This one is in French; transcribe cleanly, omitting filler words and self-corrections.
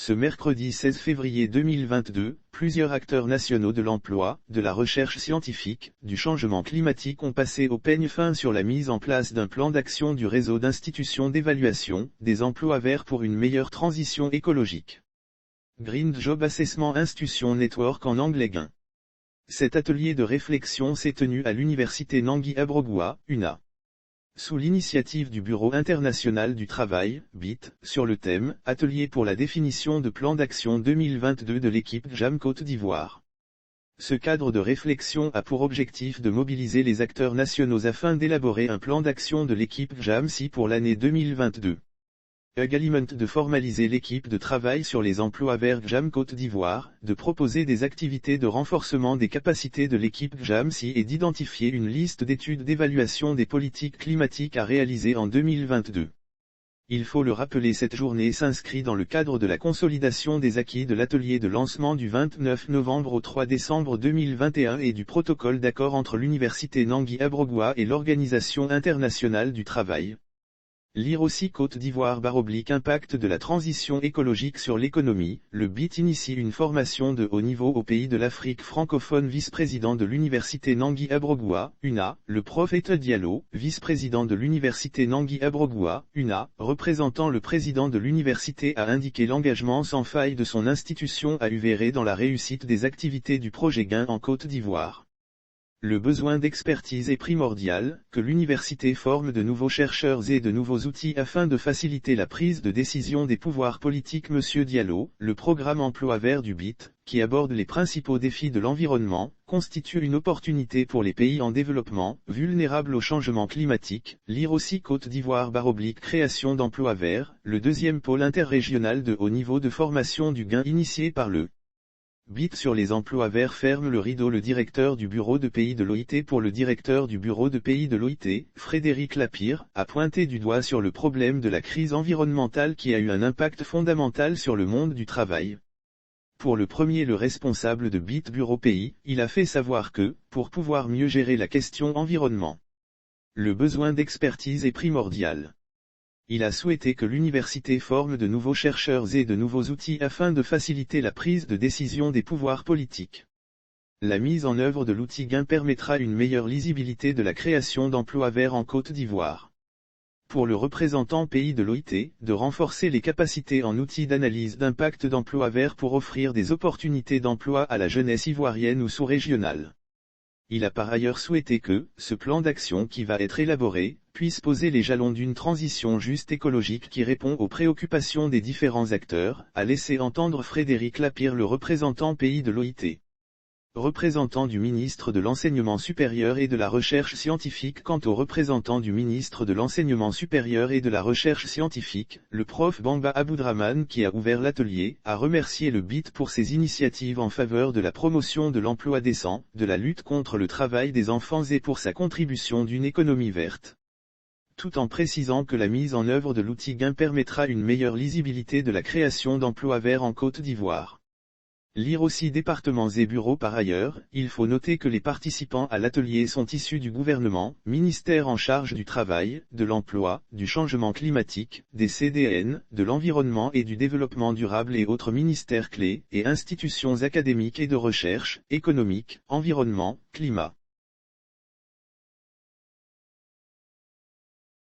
Ce mercredi 16 février 2022, plusieurs acteurs nationaux de l'emploi, de la recherche scientifique, du changement climatique ont passé au peigne fin sur la mise en place d'un plan d'action du réseau d'institutions d'évaluation des emplois verts pour une meilleure transition écologique. Green Job Assessment Institution Network en anglais GAIN. Cet atelier de réflexion s'est tenu à l'université Nangui-Abrogua, UNA. Sous l'initiative du Bureau international du travail, BIT, sur le thème « Atelier pour la définition de plan d'action 2022 de l'équipe GJAM Côte d'Ivoire ». Ce cadre de réflexion a pour objectif de mobiliser les acteurs nationaux afin d'élaborer un plan d'action de l'équipe GJAM-SI pour l'année 2022. Également de formaliser l'équipe de travail sur les emplois verts GJAM Côte d'Ivoire, de proposer des activités de renforcement des capacités de l'équipe GJAM-SI et d'identifier une liste d'études d'évaluation des politiques climatiques à réaliser en 2022. Il faut le rappeler, cette journée s'inscrit dans le cadre de la consolidation des acquis de l'atelier de lancement du 29 novembre au 3 décembre 2021 et du protocole d'accord entre l'université Nangui-Abrogua et l'Organisation internationale du travail. Lire aussi Côte d'Ivoire / impact de la transition écologique sur l'économie. Le BIT initie une formation de haut niveau au pays de l'Afrique francophone. Vice-président de l'université Nangui-Abrogua, UNA, le prof Etta Diallo, vice-président de l'université Nangui-Abrogua, UNA, représentant le président de l'université, a indiqué l'engagement sans faille de son institution à œuvrer dans la réussite des activités du projet GAIN en Côte d'Ivoire. Le besoin d'expertise est primordial, que l'université forme de nouveaux chercheurs et de nouveaux outils afin de faciliter la prise de décision des pouvoirs politiques. Monsieur Diallo, le programme Emploi Vert du BIT, qui aborde les principaux défis de l'environnement, constitue une opportunité pour les pays en développement, vulnérables au changement climatique. Lire aussi Côte d'Ivoire / création d'emplois verts, le deuxième pôle interrégional de haut niveau de formation du GAIN initié par le BIT sur les emplois verts ferme le rideau. Le directeur du bureau de pays de l'OIT pour le directeur du bureau de pays de l'OIT, Frédéric Lapire, a pointé du doigt sur le problème de la crise environnementale qui a eu un impact fondamental sur le monde du travail. Pour le premier, le responsable de BIT Bureau Pays, il a fait savoir que, pour pouvoir mieux gérer la question environnement, le besoin d'expertise est primordial. Il a souhaité que l'université forme de nouveaux chercheurs et de nouveaux outils afin de faciliter la prise de décision des pouvoirs politiques. La mise en œuvre de l'outil GAIN permettra une meilleure lisibilité de la création d'emplois verts en Côte d'Ivoire. Pour le représentant pays de l'OIT, de renforcer les capacités en outils d'analyse d'impact d'emplois verts pour offrir des opportunités d'emploi à la jeunesse ivoirienne ou sous-régionale. Il a par ailleurs souhaité que, ce plan d'action qui va être élaboré, puisse poser les jalons d'une transition juste écologique qui répond aux préoccupations des différents acteurs, a laissé entendre Frédéric Lapire, le représentant pays de l'OIT. Représentant du ministre de l'Enseignement supérieur et de la Recherche scientifique. Quant au représentant du ministre de l'Enseignement supérieur et de la Recherche scientifique, le prof Bamba Aboudraman, qui a ouvert l'atelier, a remercié le BIT pour ses initiatives en faveur de la promotion de l'emploi décent, de la lutte contre le travail des enfants et pour sa contribution d'une économie verte. Tout en précisant que la mise en œuvre de l'outil GAIN permettra une meilleure lisibilité de la création d'emplois verts en Côte d'Ivoire. Lire aussi départements et bureaux. Par ailleurs, il faut noter que les participants à l'atelier sont issus du gouvernement, ministère en charge du travail, de l'emploi, du changement climatique, des CDN, de l'environnement et du développement durable et autres ministères clés, et institutions académiques et de recherche, économique, environnement, climat.